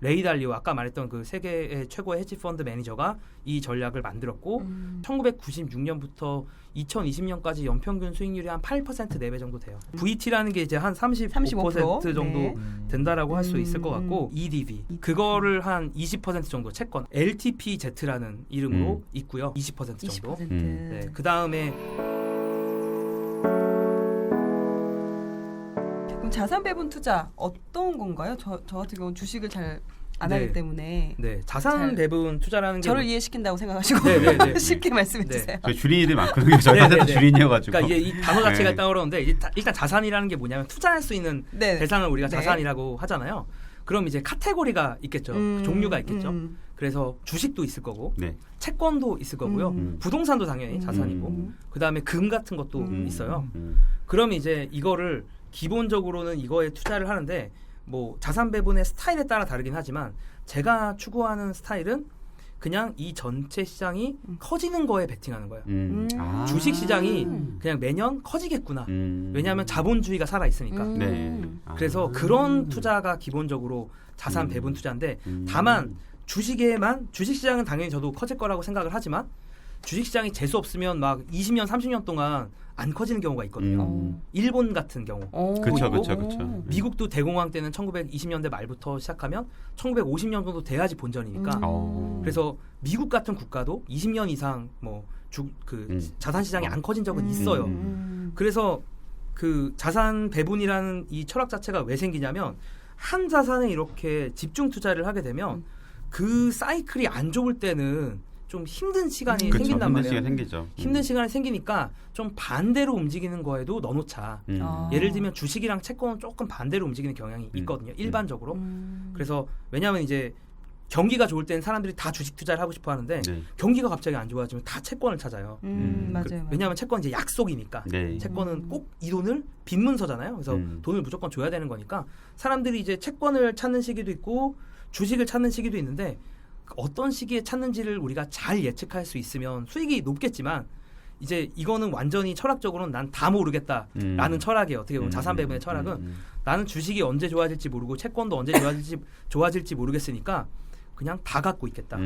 레이 달리오 아까 말했던 그 세계의 최고의 헤지 펀드 매니저가 이 전략을 만들었고 1996년부터 2020년까지 연평균 수익률이 한 8% 내외 정도 돼요. VT라는 게 이제 한 35% 정도 네. 된다라고 할 수 있을 것 같고 EDV 그거를 한 20% 정도 채권 LTPZ라는 이름으로 있고요. 20% 정도. 20%. 네, 그 다음에 그럼 자산 배분 투자 어떤 건가요? 저 같은 경우는 주식을 잘 안 네. 하기 때문에 네, 자산 잘- 배분 투자라는 게 저를 이해시킨다고 생각하시고 네, 네, 네. 쉽게 말씀해 네. 주세요. 저희 주린이들 많거든요. 저희한테 다 네, 네, 네. 주린이어가지고. 그러니까 이게 이 단어 자체가 네. 일단 어려운데 일단 자산이라는 게 뭐냐면 투자할 수 있는 네. 대상을 우리가 네. 자산이라고 하잖아요. 그럼 이제 카테고리가 있겠죠. 종류가 있겠죠. 그래서 주식도 있을 거고 네. 채권도 있을 거고요. 부동산도 당연히 자산이고 음. 그다음에 금 같은 것도 있어요. 음. 그럼 이제 이거를 기본적으로는 이거에 투자를 하는데 뭐 자산 배분의 스타일에 따라 다르긴 하지만 제가 추구하는 스타일은 그냥 이 전체 시장이 커지는 거에 베팅하는 거예요. 아. 주식 시장이 그냥 매년 커지겠구나. 왜냐하면 자본주의가 살아 있으니까. 네. 아. 그래서 그런 투자가 기본적으로 자산 배분 투자인데 다만 주식에만 주식시장은 당연히 저도 커질 거라고 생각을 하지만 주식시장이 재수 없으면 막 20년 30년 동안 안 커지는 경우가 있거든요. 일본 같은 경우. 그렇죠, 그리고 그렇죠. 미국도 대공황 때는 1920년대 말부터 시작하면 1950년 정도 돼야지 본전이니까. 그래서 미국 같은 국가도 20년 이상 뭐 자산 시장이 안 커진 적은 있어요. 그래서 그 자산 배분이라는 이 철학 자체가 왜 생기냐면 한 자산에 이렇게 집중 투자를 하게 되면 그 사이클이 안 좋을 때는 좀 힘든 시간이 그쵸, 생긴단 힘든 말이에요. 시간 생기죠. 힘든 시간이 생기니까 좀 반대로 움직이는 거에도 넣어놓자. 예를 들면 주식이랑 채권은 조금 반대로 움직이는 경향이 있거든요. 일반적으로. 그래서 왜냐하면 이제 경기가 좋을 때는 사람들이 다 주식 투자를 하고 싶어 하는데 네. 경기가 갑자기 안 좋아지면 다 채권을 찾아요. 맞아요. 왜냐하면 채권은 이제 약속이니까. 네. 채권은 꼭 이 돈을 빈문서잖아요. 그래서 돈을 무조건 줘야 되는 거니까 사람들이 이제 채권을 찾는 시기도 있고 주식을 찾는 시기도 있는데 어떤 시기에 찾는지를 우리가 잘 예측할 수 있으면 수익이 높겠지만 이제 이거는 완전히 철학적으로는 난 다 모르겠다라는 철학이에요. 어떻게 보면 자산 배분의 철학은 나는 주식이 언제 좋아질지 모르고 채권도 언제 좋아질지 모르겠으니까 그냥 다 갖고 있겠다.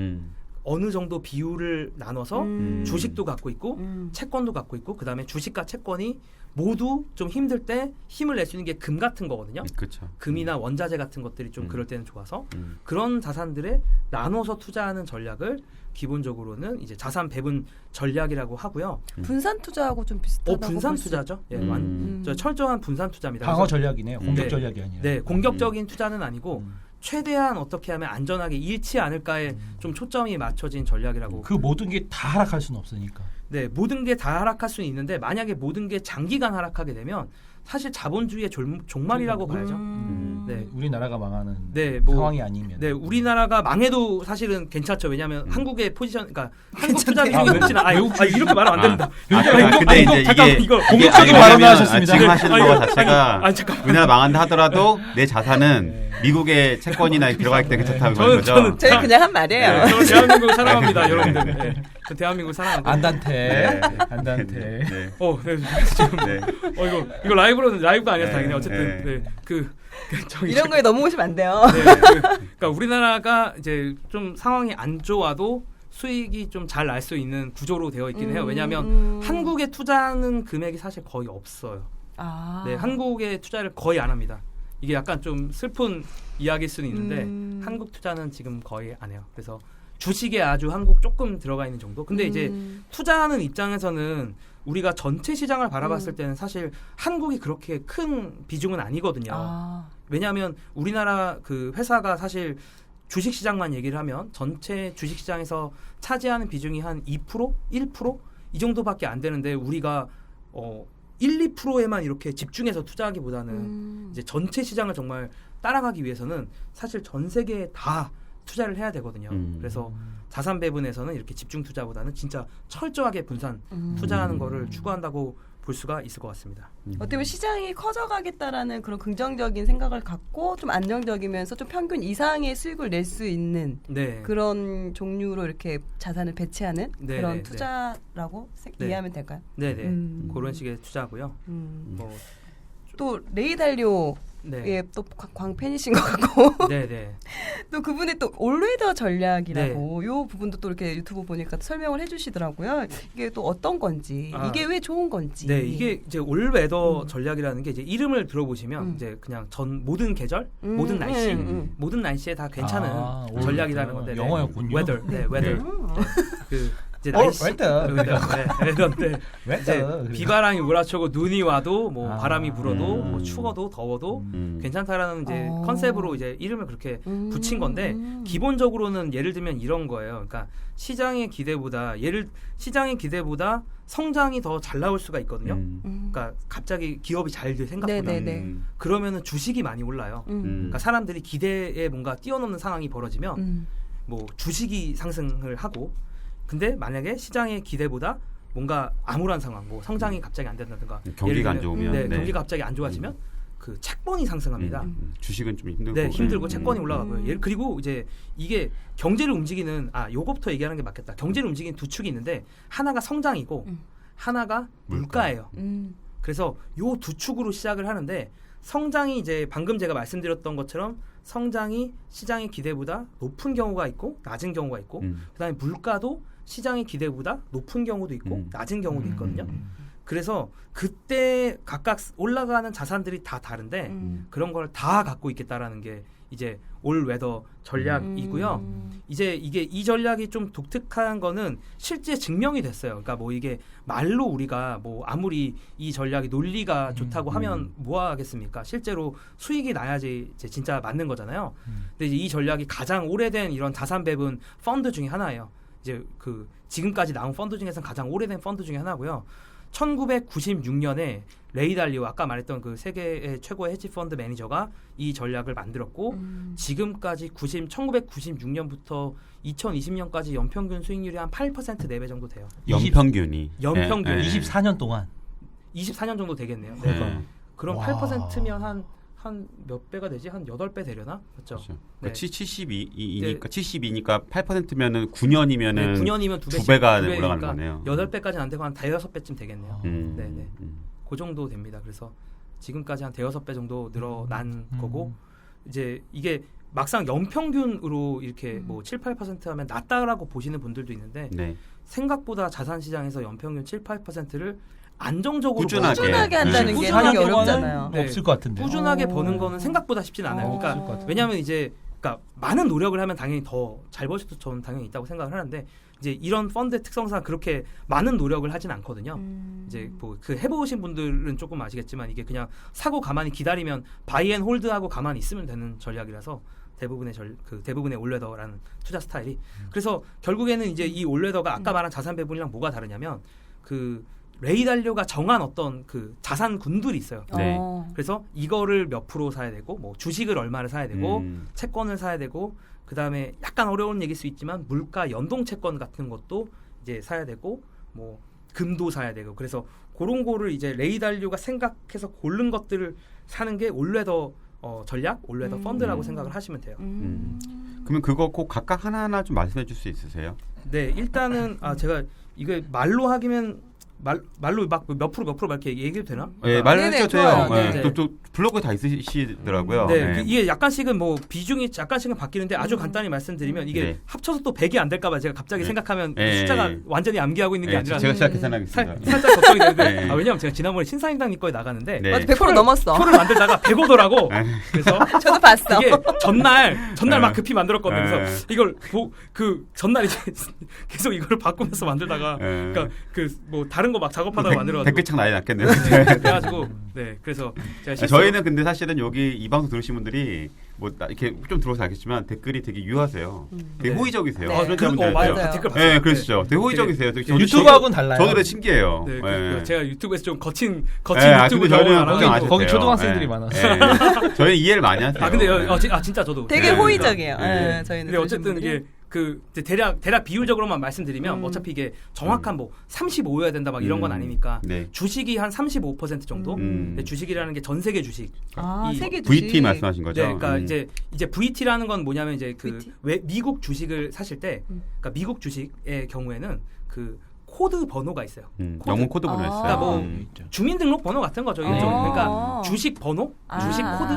어느 정도 비율을 나눠서 주식도 갖고 있고 채권도 갖고 있고 그다음에 주식과 채권이 모두 좀 힘들 때 힘을 낼 수 있는 게 금 같은 거거든요. 그렇죠. 금이나 원자재 같은 것들이 좀 그럴 때는 좋아서 그런 자산들에 나눠서 투자하는 전략을 기본적으로는 이제 자산 배분 전략이라고 하고요. 분산 투자하고 좀 비슷하다고 분산 볼 수- 투자죠. 예, 저 철저한 분산 투자입니다. 방어 그래서 전략이네요. 공격 네. 전략이 아니라. 네, 공격적인 투자는 아니고 최대한 어떻게 하면 안전하게 잃지 않을까에 좀 초점이 맞춰진 전략이라고. 그 모든 게 다 하락할 수는 없으니까. 네, 모든 게 다 하락할 수는 있는데 만약에 모든 게 장기간 하락하게 되면 사실 자본주의의 종말이라고 봐야죠. 네, 우리나라가 망하는 네, 뭐, 상황이 아니면. 네, 우리나라가 망해도 사실은 괜찮죠. 왜냐하면 한국의 포지션, 그러니까 한국 투자 아, 비중이 왜? 높지는 이렇게 말하면 안 됩니다. 근데 이제 잠깐만, 이게 이거 공격적인 아니, 발언을 왜냐면, 하셨습니다. 지금 하시는 아니, 거 아니, 자체가 아니, 잠깐만. 우리나라 망한다 하더라도 내 자산은 미국의 채권이나 들어가 있기 때문에 괜찮다고 그러는 거죠. 저는 저희 그냥 한 말이에요. 저는 대한민국 사랑합니다, 여러분들. 네, 저 대한민국 사랑하고. 안단테. 네. 안단테. 네. 네, 지금 네. 이거 라이브가 아니라서 네, 다행이네. 어쨌든 네. 이런 거에 넘어오시면 안 돼요. 네, 그러니까 우리나라가 이제 좀 상황이 안 좋아도 수익이 좀 잘 날 수 있는 구조로 되어 있긴 해요. 왜냐하면 한국에 투자하는 금액이 사실 거의 없어요. 네, 한국에 투자를 거의 안 합니다. 이게 약간 좀 슬픈 이야기일 수는 있는데 한국 투자는 지금 거의 안 해요. 그래서 주식에 아주 한국 조금 들어가 있는 정도. 근데 이제 투자하는 입장에서는 우리가 전체 시장을 바라봤을 때는 사실 한국이 그렇게 큰 비중은 아니거든요. 왜냐하면 우리나라 그 회사가 사실 주식 시장만 얘기를 하면 전체 주식 시장에서 차지하는 비중이 한 2%, 1%? 이 정도밖에 안 되는데 우리가 1, 2%에만 이렇게 집중해서 투자하기보다는 이제 전체 시장을 정말 따라가기 위해서는 사실 전 세계에 다 투자를 해야 되거든요. 그래서 자산 배분에서는 이렇게 집중 투자보다는 진짜 철저하게 분산 투자하는 거를 추구한다고 볼 수가 있을 것 같습니다. 어떻게 보면 시장이 커져가겠다라는 그런 긍정적인 생각을 갖고 좀 안정적이면서 좀 평균 이상의 수익을 낼 수 있는 네. 그런 종류로 이렇게 자산을 배치하는 네, 그런 네, 투자라고 네. 이해하면 될까요? 네네. 그런 식의 투자고요. 뭐 또 레이 달리오 네. 예, 또 광팬이신 것 같고 네네. 또 그분의 또 올웨더 전략이라고 요 부분도 또 이렇게 유튜브 보니까 설명을 해주시더라고요. 이게 또 어떤 건지 이게 왜 좋은 건지. 네, 이게 이제 올웨더 전략이라는 게 이제 이름을 들어보시면 이제 그냥 모든 계절, 모든 날씨, 모든 날씨에 다 괜찮은 전략이라는 건데. 영어였군요. 웨더, 네, 웨더. 네. 그 이제 날씨, 웨더인데 이제 웨더. 비바람이 몰아치고 눈이 와도 뭐 바람이 불어도 뭐 추워도 더워도 괜찮다라는 이제 컨셉으로 이제 이름을 그렇게 붙인 건데 기본적으로는 예를 들면 이런 거예요. 그러니까 시장의 기대보다 성장이 더 잘 나올 수가 있거든요. 그러니까 갑자기 기업이 잘 될 생각보다. 네네네. 그러면은 주식이 많이 올라요. 그러니까 사람들이 기대에 뭔가 뛰어넘는 상황이 벌어지면 뭐 주식이 상승을 하고, 근데 만약에 시장의 기대보다 뭔가 암울한 상황, 뭐 성장이 갑자기 안 된다든가, 경기가 안 좋으면, 네, 경기가 갑자기 안 좋아지면 그 채권이 상승합니다. 주식은 좀 힘들고, 네, 힘들고 채권이 올라가고요. 그리고 이제 이게 경제를 움직이는 요거부터 얘기하는 게 맞겠다. 경제를 움직이는 두 축이 있는데 하나가 성장이고 하나가 물가예요. 그래서 요 두 축으로 시작을 하는데, 성장이 이제 방금 제가 말씀드렸던 것처럼 성장이 시장의 기대보다 높은 경우가 있고 낮은 경우가 있고, 그다음에 물가도 시장의 기대보다 높은 경우도 있고 낮은 경우도 있거든요. 그래서 그때 각각 올라가는 자산들이 다 다른데 그런 걸 다 갖고 있겠다라는 게 이제 올웨더 전략이고요. 이제 이 전략이 좀 독특한 거는 실제 증명이 됐어요. 그러니까 뭐 이게 말로 우리가 뭐 아무리 이 전략이 논리가 좋다고 하면 뭐 하겠습니까? 실제로 수익이 나야지 이제 진짜 맞는 거잖아요. 근데 이제 이 전략이 가장 오래된 이런 자산 배분 펀드 중에 하나예요. 이제 그 지금까지 나온 펀드 중에서는 가장 오래된 펀드 중에 하나고요. 1996년에 레이 달리오, 아까 말했던 그 세계의 최고의 헤지 펀드 매니저가 이 전략을 만들었고, 지금까지 1996년부터 2020년까지 연평균 수익률이 한 8% 4배 정도 돼요. 연평균이. 연평균. 24년 동안. 24년 정도 되겠네요. 네. 네. 그럼 와. 8%면 한 몇 배가 되지? 한 8배 되려나? 그렇죠. 네. 네. 72니까 72니까 8%면은 9년이면은 네, 9년이면 두 배가 올라가는 거네요. 8배까지는 안 되고 한 5-6배쯤 되겠네요. 음. 네네. 그 정도 됩니다. 그래서 지금까지 한 5-6배 정도 늘어난 거고, 이제 이게 막상 연평균으로 이렇게 뭐 7-8% 하면 낮다라고 보시는 분들도 있는데, 네. 생각보다 자산 시장에서 연평균 7-8%를 안정적으로 꾸준하게 한다는 게 되게 어렵잖아요. 네. 없을 것 같은데. 꾸준하게 버는 거는 생각보다 쉽진 않아요. 그러니까 왜냐하면 이제 그러니까 많은 노력을 하면 당연히 더 잘 버실 수 저는 당연히 있다고 생각을 하는데, 이제 이런 펀드의 특성상 그렇게 많은 노력을 하진 않거든요. 이제 뭐 그 해보신 분들은 조금 아시겠지만 이게 그냥 사고 가만히 기다리면 바이앤홀드하고 가만히 있으면 되는 전략이라서 대부분의 올웨더라는 투자 스타일이. 그래서 결국에는 이제 이 올웨더가 아까 말한 자산 배분이랑 뭐가 다르냐면, 그 레이 달리오가 정한 어떤 그 자산 군들이 있어요. 네. 그래서 이거를 몇 프로 사야 되고, 뭐 주식을 얼마를 사야 되고, 채권을 사야 되고, 그 다음에 약간 어려운 얘기일 수 있지만 물가 연동 채권 같은 것도 이제 사야 되고, 뭐 금도 사야 되고, 그래서 그런 거를 이제 레이 달리오가 생각해서 고른 것들을 사는 게 올웨더 전략, 올웨더 펀드라고 생각을 하시면 돼요. 그러면 그거 꼭 각각 하나하나 좀 말씀해 줄 수 있으세요? 네, 일단은 제가 이거 말로 하기면 말로 막 몇 프로 막 이렇게 얘기해도 되나? 네, 말해주셔도 돼요. 좋아요. 네. 또 블로그에 다 있으시더라고요. 네, 네. 이게 약간씩은 뭐 비중이 약간씩은 바뀌는데 아주 간단히 말씀드리면 이게 네. 합쳐서 또 100이 안 될까봐 제가 갑자기 네. 생각하면 네. 숫자가 완전히 암기하고 있는 게 아니라 제가 시작해 생각하겠습니다. 살짝 걱정이 되는데 네. 왜냐면 제가 지난번에 신사임당님 거에 나가는데 네. 맞아, 100% 넘었어. 표를 만들다가 100오더라고. 네. 그래서 저도 봤어. 이게 전날 막 급히 만들었거든요. 네. 그래서 이걸 그 전날 이제 계속 이걸 바꾸면서 만들다가 네. 그러니까 그 뭐 다른 거 막 작업하다가 만들어가지고 댓글창 난리 났겠네요. 그래가지고 네 그래서 제가 저희는 근데 사실은 여기 이 방송 들으신 분들이 뭐 이렇게 좀 들어서 알겠지만 댓글이 되게 유하세요. 되게 네. 호의적이세요. 네. 그런 분들 맞아요. 있어요. 댓글 봤어요. 네, 그렇죠. 되게 호의적이세요. 유튜브하고는 달라요. 저도 되게 신기해요. 네, 네. 제가 유튜브에서 좀 거친 네, 유튜브 근데 저희는 영어를 안 걱정 안 하고 하셔도 거기 돼요. 초등학생들이 네. 많아서. 네. 저희는 이해를 많이 하세요. 근데 네. 진짜 저도 되게 네. 호의적이에요. 네. 네, 저희는. 근데 어쨌든 이게 그 이제 대략 비율적으로만 말씀드리면 어차피 이게 정확한 뭐 35여야 된다 막 이런 건 아니니까 네. 주식이 한 35% 정도. 근데 주식이라는 게 전 세계 주식. 이 세계 주식. VT 말씀하신 거죠? 네, 그러니까 이제 VT라는 건 뭐냐면 이제 그 VT? 왜 미국 주식을 사실 때, 그러니까 미국 주식의 경우에는 그 코드 번호가 있어요. 영문 코드 번호 있어요. 그러니까 뭐 주민등록번호 같은 거죠. 그러니까 주식 번호, 주식 코드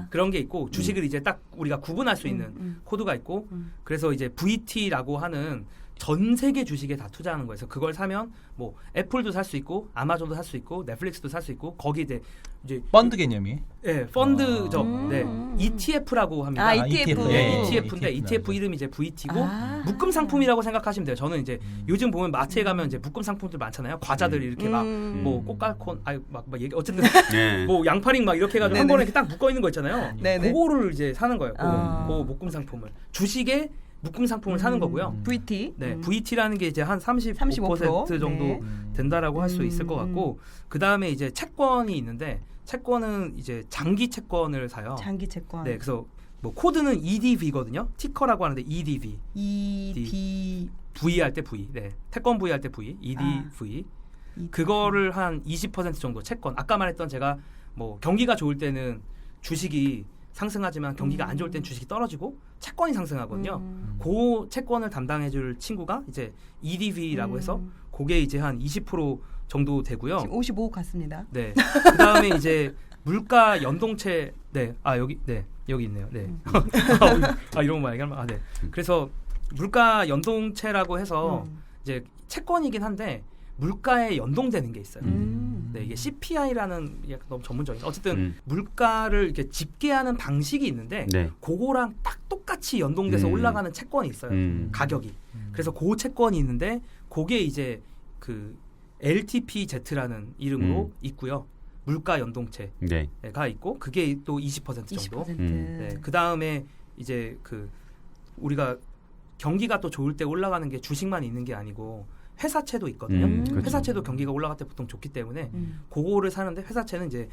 그런 게 있고 주식을 이제 딱 우리가 구분할 수 있는 코드가 있고 그래서 이제 VT라고 하는 전 세계 주식에 다 투자하는 거예요. 그래서 그걸 사면 뭐 애플도 살 수 있고 아마존도 살 수 있고 넷플릭스도 살 수 있고 거기 이제 펀드 개념이. 네, 펀드죠. 네, ETF라고 합니다. ETF. 네, ETF인데 ETF 이름이 이제 VT고 묶음 상품이라고 생각하시면 돼요. 저는 이제 요즘 보면 마트에 가면 이제 묶음 상품들 많잖아요. 과자들 이렇게 막 뭐 꽃갈콘, 막 얘기 어쨌든 뭐 양파링 막 이렇게 해가지고 한 번에 이렇게 딱 묶어 있는 거 있잖아요. 그거를 이제 사는 거예요. 그 묶음 상품을 주식에 묶음 상품을 사는 거고요. VT. 네, VT라는 게 이제 한 35% 정도 된다라고 할 수 있을 것 같고 그 다음에 이제 채권이 있는데 채권은 이제 장기 채권을 사요. 장기 채권. 네, 그래서 뭐 코드는 EDV거든요. 티커라고 하는데 EDV. V 할 때 V. 네, 태권 V 할 때 V. EDV. 그거를 한 20% 정도 채권. 아까 말했던 제가 뭐 경기가 좋을 때는 주식이 상승하지만 경기가 안 좋을 땐 주식이 떨어지고 채권이 상승하거든요. 그 채권을 담당해줄 친구가 이제 EDV라고 해서 그게 이제 한 20% 정도 되고요. 지금 55 같습니다. 네. 그 다음에 이제 물가 연동체. 네. 여기 있네요. 네. 이런 거 말하면 네. 그래서 물가 연동체라고 해서 이제 채권이긴 한데 물가에 연동되는 게 있어요. 네, 이게 CPI라는 너무 전문적인. 어쨌든 물가를 이렇게 집계하는 방식이 있는데 그거랑 딱 똑같이 연동돼서 올라가는 채권이 있어요. 가격이. 그래서 그 채권이 있는데 그게 이제 그 LTPZ라는 이름으로 있고요. 물가 연동체가 있고 그게 또 20% 정도. 20%. 네, 그 다음에 이제 그 우리가 경기가 또 좋을 때 올라가는 게 주식만 있는 게 아니고 회사채도 있거든요. 그렇죠. 회사채도 경기가 올라갈 때 보통 좋기 때문에 그거를 사는데 회사채는 이제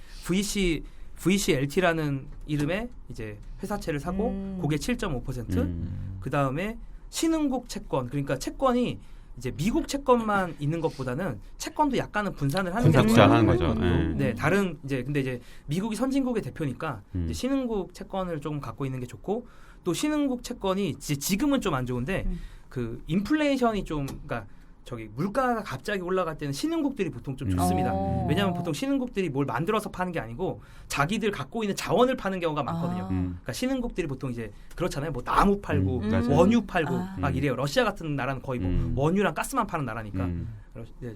VCLT라는 이름의 이제 회사채를 사고 그게 7.5%. 그 다음에 신흥국 채권 그러니까 채권이 이제 미국 채권만 있는 것보다는 채권도 약간은 분산을 하는 게 투자하는 거죠. 네, 다른 이제 근데 이제 미국이 선진국의 대표니까 이제 신흥국 채권을 조금 갖고 있는 게 좋고 또 신흥국 채권이 이제 지금은 좀 안 좋은데 그 인플레이션이 좀 그러니까 저기 물가가 갑자기 올라갈 때는 신흥국들이 보통 좀 좋습니다. 왜냐하면 보통 신흥국들이 뭘 만들어서 파는 게 아니고 자기들 갖고 있는 자원을 파는 경우가 많거든요. 그러니까 신흥국들이 보통 이제 그렇잖아요. 뭐 나무 팔고 원유 팔고 막 이래요. 러시아 같은 나라는 거의 뭐 원유랑 가스만 파는 나라니까.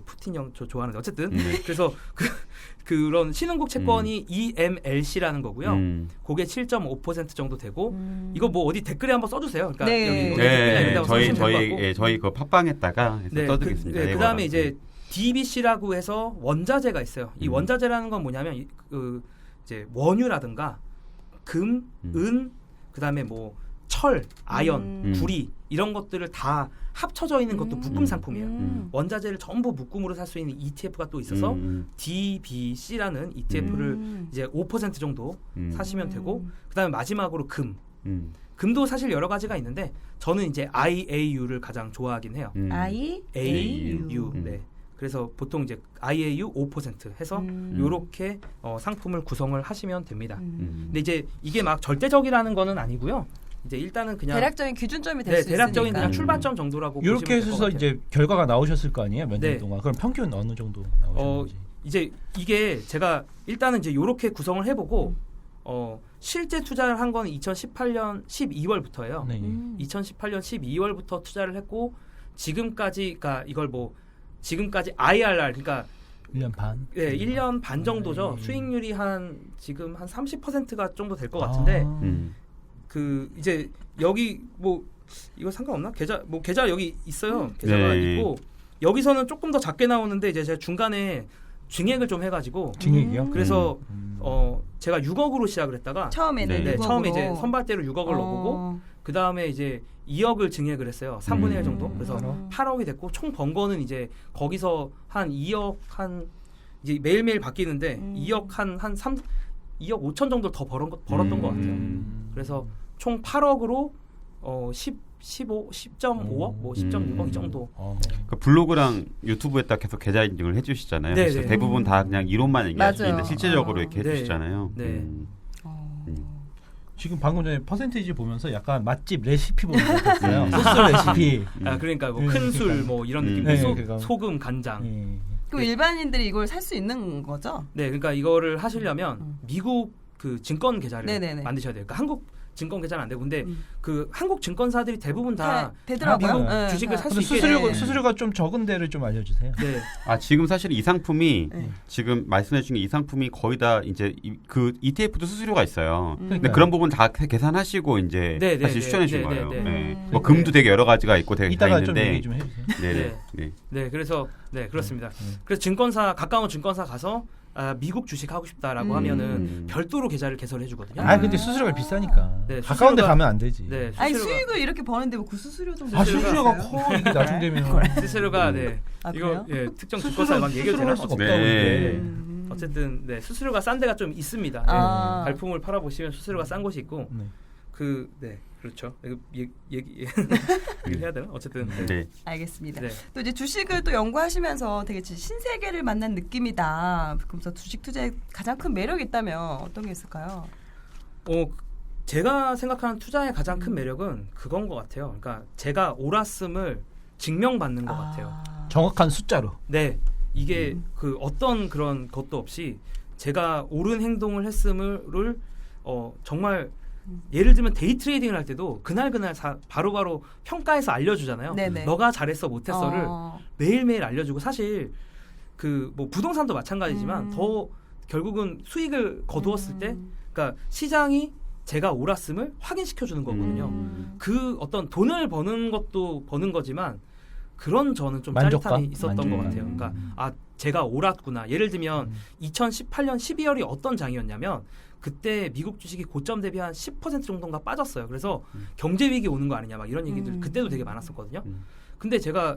푸틴 형 좋아하는데 어쨌든 그래서 그런 신흥국 채권이 EMLC라는 거고요. 그게 7.5% 정도 되고 이거 뭐 어디 댓글에 한번 써주세요. 그러니까 저희 그 팟빵에다가 써드리겠습니다. 그 다음에 이제 DBC라고 해서 원자재가 있어요. 이 원자재라는 건 뭐냐면 그 이제 원유라든가 금, 은, 그 다음에 뭐 철, 아연, 구리 이런 것들을 다 합쳐져 있는 것도 묶음 상품이에요. 원자재를 전부 묶음으로 살 수 있는 ETF가 또 있어서 DBC라는 ETF를 이제 5% 정도 사시면 되고 그다음에 마지막으로 금도 사실 여러 가지가 있는데 저는 이제 IAU를 가장 좋아하긴 해요. IAU. 네. 그래서 보통 이제 IAU 5% 해서 요렇게 상품을 구성을 하시면 됩니다. 근데 이제 이게 막 절대적이라는 거는 아니고요. 이제 일단은 그냥 대략적인 기준점이 될 수 있으니까. 대략적인 그냥 출발점 정도라고 이렇게 해서 이제 결과가 나오셨을 거 아니에요? 몇 년 동안. 그럼 평균 어느 정도 나오셨는지. 이제 이게 제가 일단은 이제 요렇게 구성을 해보고 실제 투자를 한 거는 2018년 12월부터예요. 2018년 12월부터 투자를 했고 지금까지 그러니까 이걸 뭐 지금까지 IRR 그러니까 1년 반? 네, 1년 반 정도죠. 수익률이 지금 한 30%가 정도 될 것 같은데 그 이제 여기 뭐 이거 상관없나? 계좌 여기 있어요. 계좌가 있고 여기서는 조금 더 작게 나오는데 이제 제가 중간에 증액을 좀 해가지고 증액이요? 그래서 제가 6억으로 시작을 했다가 처음에는 6억으로. 처음에 이제 선발대로 6억을 넣어보고 그 다음에 이제 2억을 증액을 했어요. 3분의 1 정도. 그래서 8억이 됐고 총 번 거는 이제 거기서 한 2억 이제 매일매일 바뀌는데 2억 2억 5천 정도 더 벌었던 것 같아요. 그래서 총 8억으로 10.5억, 뭐 10.6억 이 정도. 그 블로그랑 유튜브에다 계속 계좌 인증을 해주시잖아요. 그래서 대부분 다 그냥 이론만 얘기하시는데 실제적으로 이렇게 해주시잖아요. 지금 방금 전에 퍼센테이지 보면서 약간 맛집 레시피 보는 것 같았어요. 소스 레시피. 그러니까 뭐 큰 술 뭐 이런 느낌. 그러니까. 소금, 간장. 그럼 일반인들이 이걸 살 수 있는 거죠? 네, 그러니까 이거를 하시려면 미국 그 증권 계좌를 네네네. 만드셔야 돼요. 그러니까 한국 증권 계좌는 안 되고 근데 그 한국 증권사들이 대부분 다 되더라고요. 미국 주식을 살 수 있게 수수료가 좀 적은 데를 좀 알려주세요. 네. 지금 사실 이 상품이 지금 말씀해 주신 이 상품이 거의 다 이제 그 ETF도 수수료가 있어요. 근데 그런 부분 다 계산하시고 이제 다시 추천해 준 거예요. 뭐 금도 되게 여러 가지가 있고 되게 다 이따가 있는데. 좀 얘기 좀 해주세요. 네, 그래서 그렇습니다. 그래서 증권사 가까운 증권사 가서 미국 주식 하고 싶다라고 하면은 별도로 계좌를 개설해 주거든요. 근데 수수료가 비싸니까. 네, 가까운 데 가면 안 되지. 네, 아니 수익을 이렇게 버는데 뭐 그 수수료 정도. 수수료가 커 이게 나중되면. 수수료가 이거 특정 증권사만 얘기해도 되나? 어쨌든 수수료가 싼 데가 좀 있습니다. 발품을 팔아 보시면 수수료가 싼 곳이 있고 그렇죠. 얘기해야 되나? 어쨌든 알겠습니다. 또 이제 주식을 또 연구하시면서 되게 신세계를 만난 느낌이다. 그래서 주식 투자에 가장 큰 매력이 있다면 어떤 게 있을까요? 제가 생각하는 투자의 가장 큰 매력은 그건 것 같아요. 그러니까 제가 옳았음을 증명받는 것 같아요. 정확한 숫자로. 네, 이게 그 어떤 그런 것도 없이 제가 옳은 행동을 했음을 정말 예를 들면 데이 트레이딩을 할 때도 그날 바로바로 평가해서 알려주잖아요. 네네. 너가 잘했어 못했어를 매일매일 알려주고 사실 그 뭐 부동산도 마찬가지지만 더 결국은 수익을 거두었을 때 그러니까 시장이 제가 옳았음을 확인시켜주는 거거든요. 그 어떤 돈을 버는 것도 버는 거지만 그런 저는 좀 짜릿함이 있었던 것 같아요. 그러니까 제가 옳았구나. 예를 들면 2018년 12월이 어떤 장이었냐면 그때 미국 주식이 고점 대비 한 10% 정도인가 빠졌어요. 그래서 경제 위기 오는 거 아니냐 막 이런 얘기들 그때도 되게 많았었거든요. 근데 제가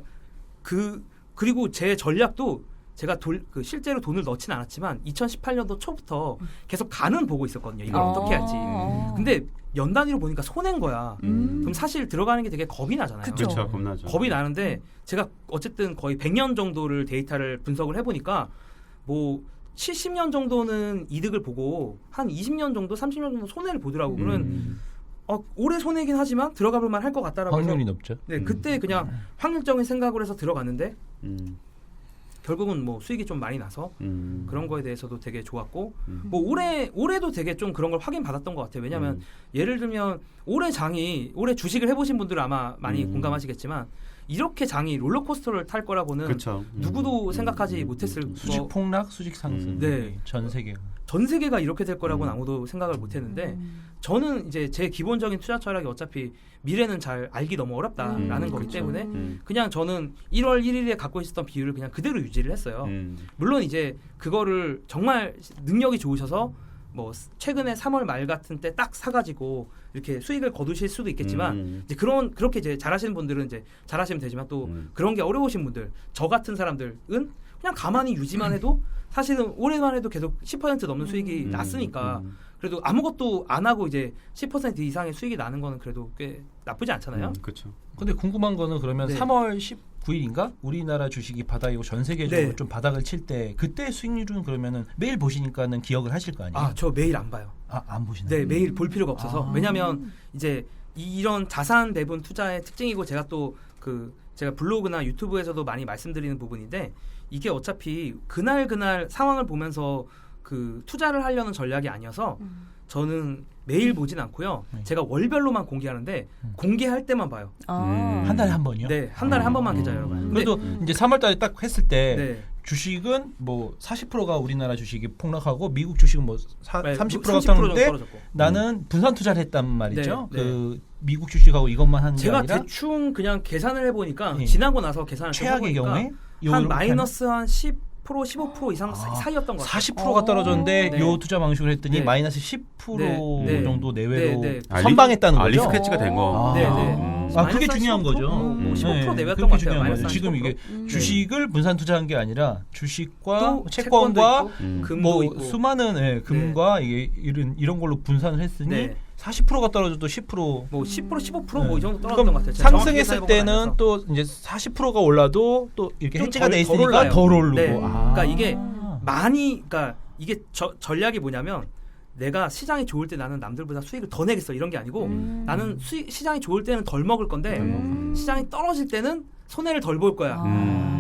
그리고 제 전략도 제가 실제로 돈을 넣지는 않았지만 2018년도 초부터 계속 간은 보고 있었거든요. 이걸 어떻게 할지. 근데 연 단위로 보니까 손해인 거야. 그럼 사실 들어가는 게 되게 겁이 나잖아요. 그렇죠. 겁나죠. 겁이 나는데 제가 어쨌든 거의 100년 정도를 데이터를 분석을 해보니까 뭐 70년 정도는 이득을 보고 한 20년 정도, 30년 정도 손해를 보더라고. 그러면 올해 손해긴 하지만 들어가 볼 만할 것 같다라고. 확률이 높죠. 네, 그때 그냥 확률적인 생각을 해서 들어갔는데 결국은 뭐 수익이 좀 많이 나서 그런 거에 대해서도 되게 좋았고 뭐 올해도 되게 좀 그런 걸 확인 받았던 것 같아요. 왜냐하면 예를 들면 올해 주식을 해보신 분들은 아마 많이 공감하시겠지만 이렇게 장이 롤러코스터를 탈 거라고는 그쵸. 누구도 생각하지 못했을 수직 폭락, 수직 상승. 전 세계가 이렇게 될 거라고는 아무도 생각을 못했는데 저는 이제 제 기본적인 투자 철학이 어차피 미래는 잘 알기 너무 어렵다라는 거기 때문에 그냥 저는 1월 1일에 갖고 있었던 비율을 그냥 그대로 유지를 했어요. 물론 이제 그거를 정말 능력이 좋으셔서 뭐 최근에 3월 말 같은 때 딱 사가지고 이렇게 수익을 거두실 수도 있겠지만 이제 그렇게 이제 잘하시는 분들은 이제 잘하시면 되지만 또 그런 게 어려우신 분들 저 같은 사람들은 그냥 가만히 유지만 해도 사실은 올해만 해도 계속 10% 넘는 수익이 났으니까 그래도 아무것도 안 하고 이제 10% 이상의 수익이 나는 거는 그래도 꽤 나쁘지 않잖아요. 그렇죠. 근데 궁금한 거는 그러면 3월 19일인가 우리나라 주식이 바닥이고 전 세계적으로 좀 바닥을 칠 때 그때 수익률은 그러면은 매일 보시니까는 기억을 하실 거 아니에요? 저 매일 안 봐요. 안 보시나요? 네, 매일 볼 필요가 없어서. 왜냐하면 이제 이런 자산 배분 투자의 특징이고 제가 또 제가 블로그나 유튜브에서도 많이 말씀드리는 부분인데 이게 어차피 그날 상황을 보면서 투자를 하려는 전략이 아니어서 저는 매일 보진 않고요. 제가 월별로만 공개하는데 공개할 때만 봐요. 한 달에 한 번이요? 네, 한 달에 한 번만 계좌 열어봐요. 그래도 이제 3월달에 딱 했을 때 주식은 뭐 40%가 우리나라 주식이 폭락하고 미국 주식은 뭐 30%가 떨어졌는데 나는 분산 투자를 했단 말이죠. 미국 주식하고 이것만 하는 게 제가 아니라 대충 그냥 계산을 해보니까 지나고 나서 계산을 최악의 경우에 한 마이너스 한 10% 15% 이상 사이였던 것 같아요. 40%가 떨어졌는데 요 투자 방식을 했더니 마이너스 10% 정도 내외로 선방했다는 거죠. 리스크헤지가 된 거. 그게 중요한 거죠. 15% 내외였던 것 같아요. 지금 이게 주식을 분산 투자한 게 아니라 주식과 채권과 뭐 수많은 금과 이게 이런 걸로 분산을 했으니 40%가 떨어져도 10% 뭐 10% 15% 뭐 이 정도 떨어졌던 것 같아요. 상승했을 때는 또 이제 40%가 올라도 또 이렇게 해지가 돼 있으니까 덜 오르고. 그러니까 이게 그러니까 이게 전략이 뭐냐면 내가 시장이 좋을 때 나는 남들보다 수익을 더 내겠어 이런 게 아니고 나는 시장이 좋을 때는 덜 먹을 건데 시장이 떨어질 때는 손해를 덜 볼 거야.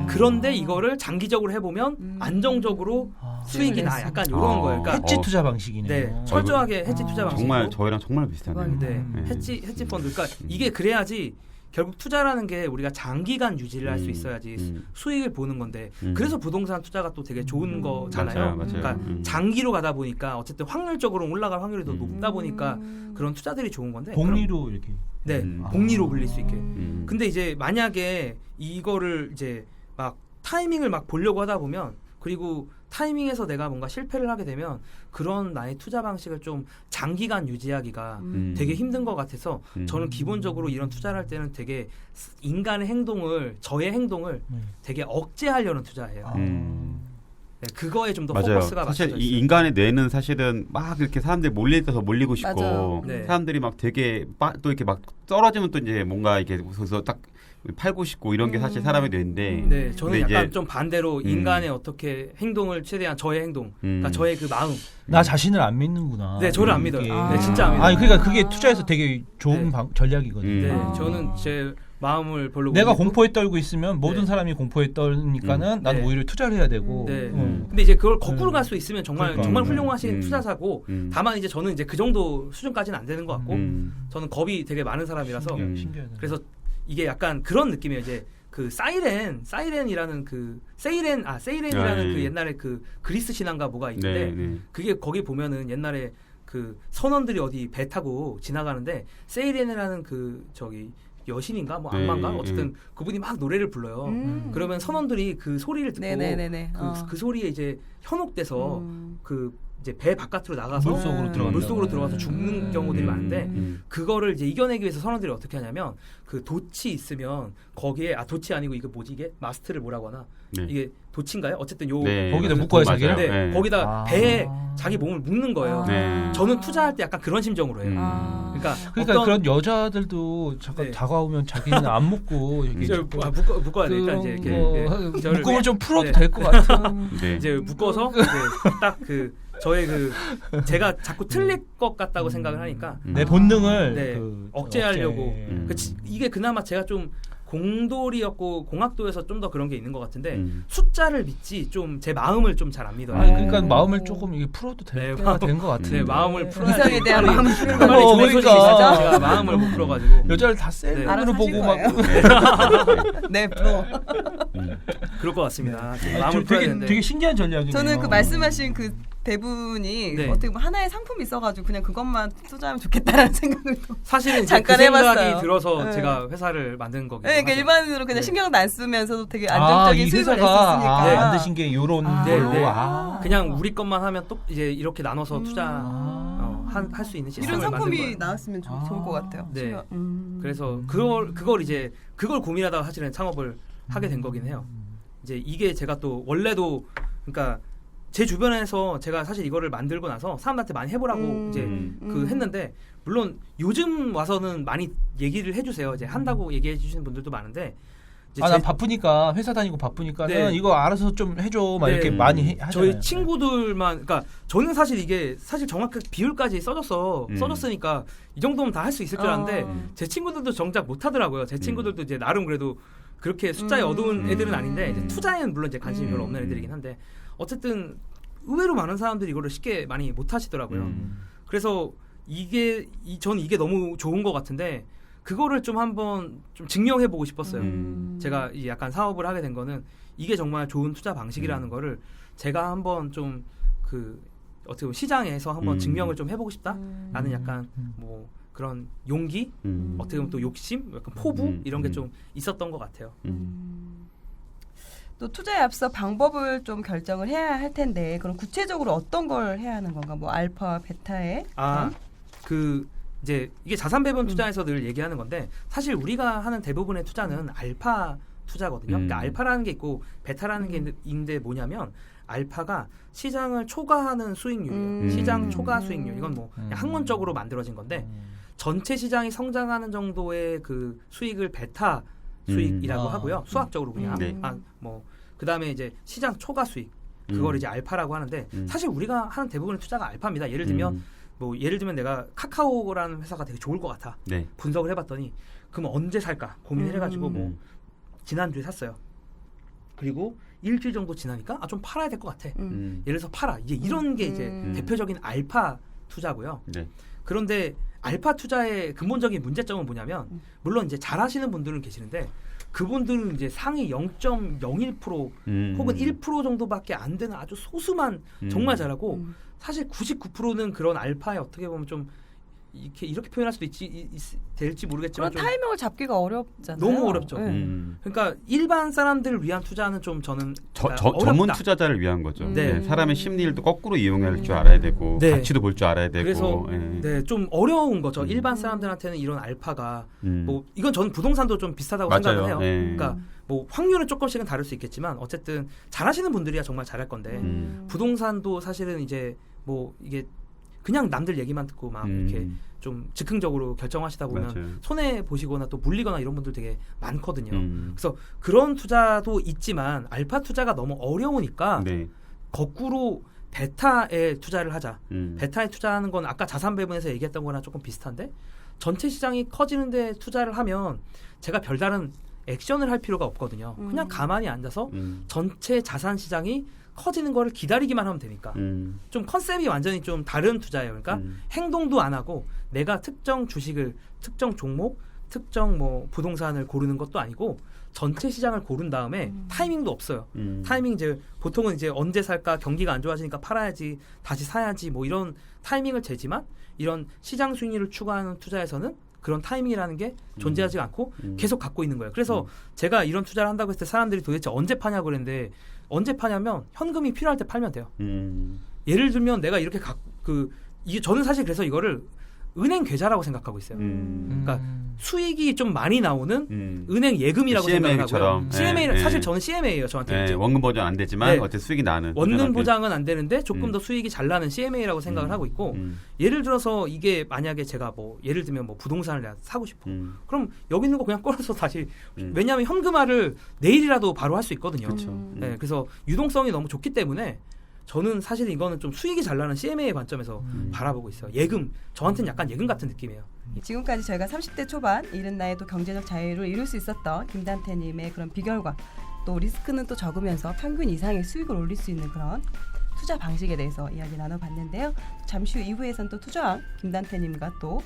그런데 이거를 장기적으로 해보면 안정적으로 수익이 나. 약간 이런 거예요. 그러니까 해지 투자 방식이네요. 네, 철저하게 해지 투자 방식. 정말 저희랑 정말 비슷하네요. 네, 해지 펀드. 그러니까 이게 그래야지 결국 투자라는 게 우리가 장기간 유지를 할 수 있어야지 수익을 보는 건데 그래서 부동산 투자가 또 되게 좋은 거잖아요. 맞아요. 그러니까 장기로 가다 보니까 어쨌든 확률적으로 올라갈 확률이 더 높다 보니까 그런 투자들이 좋은 건데 복리로 이렇게 네, 복리로 불릴 수 있게. 근데 이제 만약에 이거를 이제 막 타이밍을 막 보려고 하다 보면 그리고 타이밍에서 내가 뭔가 실패를 하게 되면 그런 나의 투자 방식을 좀 장기간 유지하기가 되게 힘든 것 같아서 저는 기본적으로 이런 투자를 할 때는 되게 인간의 행동을 저의 행동을 되게 억제하려는 투자예요. 네, 그거에 좀 더 포커스가 사실 맞춰져 이 있어요. 인간의 뇌는 사실은 막 이렇게 사람들이 몰릴 때서 몰리고 싶고 네. 사람들이 막 되게 또 이렇게 막 떨어지면 또 이제 뭔가 이렇게 그래서 딱 팔고 싶고 이런 게 사실 사람의 뇌인데 네, 저는 약간 이제, 좀 반대로 인간의 어떻게 행동을 최대한 저의 행동, 그러니까 저의 그 마음. 나 자신을 안 믿는구나. 네, 저를 안 믿어요. 네, 진짜 안 믿어요. 아니 그러니까 그게 투자에서 되게 좋은 전략이거든요. 네, 저는 제 마음을 별로 내가 공포에 떨고 있으면 모든 사람이 공포에 떨니까는 나는 오히려 투자를 해야 되고. 네. 근데 이제 그걸 거꾸로 갈 수 있으면 정말 훌륭하신 투자사고 다만 이제 저는 이제 그 정도 수준까지는 안 되는 것 같고 저는 겁이 되게 많은 사람이라서 신기하다. 그래서 이게 약간 그런 느낌이에요. 이제 그 세이렌이라는 세이렌이라는 그 옛날에 그 그리스 신앙가 뭐가 있는데 그게 거기 보면은 옛날에 그 선원들이 어디 배 타고 지나가는데 세이렌이라는 그 저기 여신인가 뭐 악마인가 어쨌든 그분이 막 노래를 불러요. 그러면 선원들이 그 소리를 듣고 그 소리에 이제 현혹돼서 그 이제 배 바깥으로 나가서 물속으로 들어가서 죽는 경우들이 많은데 그거를 이제 이겨내기 위해서 선원들이 어떻게 하냐면 그 돛이 있으면 거기에 돛이 아니고 이거 뭐지 이게 마스트를 뭐라고 하나 이게 돛인가요? 어쨌든 거기다 묶어요 자기를. 네, 거기다 배에 자기 몸을 묶는 거예요. 저는 투자할 때 약간 그런 심정으로 해요. 그러니까 그런 여자들도 잠깐 다가오면 자기는 안 묶고 묶어야 돼. 일단 이제 이렇게 묶음을 좀 풀어도 될 것 같아. 이제 묶어서 딱 그 저의 그 제가 자꾸 틀릴 것 같다고 생각을 하니까 내 본능을 억제하려고 이게 그나마 제가 좀 공돌이였고 공학도에서 좀 더 그런 게 있는 것 같은데 숫자를 믿지 좀 제 마음을 좀 잘 안 믿어요. 그러니까 마음을 조금 이게 풀어도 될 것 같은데. 네, 마음을 풀어야 이성에 대한 마음을 푸는 거 빨리 그러니까 제가 마음을 못 풀어가지고 여자를 다 센 눈으로 보고 막 네, 풀어. 그럴 것 같습니다. 마음을 풀어야 되는데 되게 신기한 전략이네요. 저는 그 말씀하신 그 대부분이 어떻게 보면 하나의 상품이 있어가지고 그냥 그것만 투자하면 좋겠다라는 생각을 사실은 잠깐 그 생각이 해봤어요. 들어서 제가 회사를 만든 거기도 네, 그러니까 일반으로 그냥 신경도 안 쓰면서도 되게 안정적인 수익을 낼 수 있으니까 만드신 게 요런 걸로 그냥 우리 것만 하면 또 이제 이렇게 나눠서 투자 할 수 있는 시스템을 이런 만든 거예요. 상품이 나왔으면 좋을 것 같아요. 네. 그래서 그걸 고민하다가 사실은 창업을 하게 된 거긴 해요. 이제 이게 제가 또 원래도 그러니까 제 주변에서 제가 사실 이거를 만들고 나서 사람들한테 많이 해보라고 이제 그 했는데 물론 요즘 와서는 많이 얘기를 해주세요. 이제 한다고 얘기해 주시는 분들도 많은데 난 바쁘니까 회사 다니고 바쁘니까는 이거 알아서 좀 해줘 막 이렇게 많이 하잖아요. 저희 친구들만 그러니까 저는 사실 이게 사실 정확하게 비율까지 써줬으니까 이 정도면 다 할 수 있을 줄 알았는데 제 친구들도 정작 못 하더라고요. 제 친구들도 이제 나름 그래도 그렇게 숫자에 어두운 애들은 아닌데 이제 투자에는 물론 이제 관심이 별로 없는 애들이긴 한데 어쨌든 의외로 많은 사람들이 이거를 쉽게 많이 못 하시더라고요. 그래서 저는 이게 너무 좋은 것 같은데 그거를 좀 한번 좀 증명해보고 싶었어요. 제가 약간 사업을 하게 된 거는 이게 정말 좋은 투자 방식이라는 거를 제가 한번 좀 어떻게 보면 시장에서 한번 증명을 좀 해보고 싶다라는 약간 뭐 그런 용기, 어떻게 보면 또 욕심, 약간 포부 이런 게 좀 있었던 것 같아요. 또 투자에 앞서 방법을 좀 결정을 해야 할 텐데 그럼 구체적으로 어떤 걸 해야 하는 건가? 뭐 알파, 베타에? 이제 이게 자산 배분 투자에서 늘 얘기하는 건데 사실 우리가 하는 대부분의 투자는 알파 투자거든요. 그러니까 알파라는 게 있고 베타라는 게 있는데 뭐냐면 알파가 시장을 초과하는 수익률이에요. 시장 초과 수익률. 이건 뭐 그냥 학문적으로 만들어진 건데 전체 시장이 성장하는 정도의 그 수익을 베타 수익이라고 하고요. 수학적으로 그냥 뭐 그다음에 이제 시장 초과 수익. 그걸 이제 알파라고 하는데 사실 우리가 하는 대부분의 투자가 알파입니다. 예를 들면 예를 들면 내가 카카오라는 회사가 되게 좋을 것 같아. 네. 분석을 해봤더니 그럼 언제 살까 고민을 해가지고 지난주에 샀어요. 그리고 일주일 정도 지나니까 좀 팔아야 될 것 같아. 예를 들어서 팔아. 이제 이런 게 이제 대표적인 알파 투자고요. 네. 그런데 알파 투자의 근본적인 문제점은 뭐냐면 물론 이제 잘하시는 분들은 계시는데 그분들은 이제 상위 0.01% 혹은 1% 정도밖에 안 되는 아주 소수만 정말 잘하고 사실 99%는 그런 알파에 어떻게 보면 좀 이렇게 표현할 수도 될지 모르겠지만 그런 타이밍을 잡기가 어렵잖아요. 너무 어렵죠. 그러니까 일반 사람들을 위한 투자는 좀 저는 전문 투자자를 위한 거죠. 네. 사람의 심리를 또 거꾸로 이용할 줄 알아야 되고 가치도 볼 줄 알아야 되고. 그래서 좀 어려운 거죠. 일반 사람들한테는 이런 알파가 이건 저는 부동산도 좀 비슷하다고 생각을 해요. 그러니까 확률은 조금씩은 다를 수 있겠지만 어쨌든 잘하시는 분들이야 정말 잘할 건데 부동산도 사실은 이제 이게 그냥 남들 얘기만 듣고 막 이렇게 좀 즉흥적으로 결정하시다 보면 맞아요. 손해 보시거나 또 물리거나 이런 분들 되게 많거든요. 그래서 그런 투자도 있지만 알파 투자가 너무 어려우니까 거꾸로 베타에 투자를 하자. 베타에 투자하는 건 아까 자산 배분에서 얘기했던 거랑 조금 비슷한데 전체 시장이 커지는데 투자를 하면 제가 별다른 액션을 할 필요가 없거든요. 그냥 가만히 앉아서 전체 자산 시장이 커지는 거를 기다리기만 하면 되니까 좀 컨셉이 완전히 좀 다른 투자예요. 그러니까 행동도 안 하고 내가 특정 주식을 특정 종목 특정 부동산을 고르는 것도 아니고 전체 시장을 고른 다음에 타이밍도 없어요. 타이밍 이제 보통은 이제 언제 살까 경기가 안 좋아지니까 팔아야지 다시 사야지 이런 타이밍을 재지만 이런 시장 수익률을 추구하는 투자에서는 그런 타이밍이라는 게 존재하지 않고 계속 갖고 있는 거예요. 그래서 제가 이런 투자를 한다고 했을 때 사람들이 도대체 언제 파냐고 그랬는데 언제 파냐면 현금이 필요할 때 팔면 돼요. 예를 들면 내가 이렇게 저는 사실 그래서 이거를 은행 계좌라고 생각하고 있어요. 그러니까 수익이 좀 많이 나오는 은행 예금이라고 생각하고요. CMA 사실 저는 CMA예요. 저한테 원금 보장 안 되지만 어쨌든 수익이 나는 원금 보장은 안 되는데 조금 더 수익이 잘 나는 CMA라고 생각을 하고 있고 예를 들어서 이게 만약에 제가 예를 들면 부동산을 내가 사고 싶어. 그럼 여기 있는 거 그냥 꺼내서 다시 왜냐하면 현금화를 내일이라도 바로 할 수 있거든요. 그래서 유동성이 너무 좋기 때문에 저는 사실 이거는 좀 수익이 잘 나는 CMA의 관점에서 바라보고 있어요. 예금, 저한테는 약간 예금 같은 느낌이에요. 지금까지 저희가 30대 초반 이른 나이에 또 경제적 자유를 이룰 수 있었던 김단태님의 그런 비결과 또 리스크는 또 적으면서 평균 이상의 수익을 올릴 수 있는 그런 투자 방식에 대해서 이야기 나눠봤는데요. 잠시 후 2부에서는 또 투자왕 김단태님과 또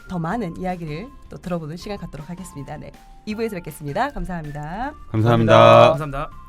더 많은 이야기를 또 들어보는 시간 갖도록 하겠습니다. 네, 2부에서 뵙겠습니다. 감사합니다. 감사합니다. 감사합니다.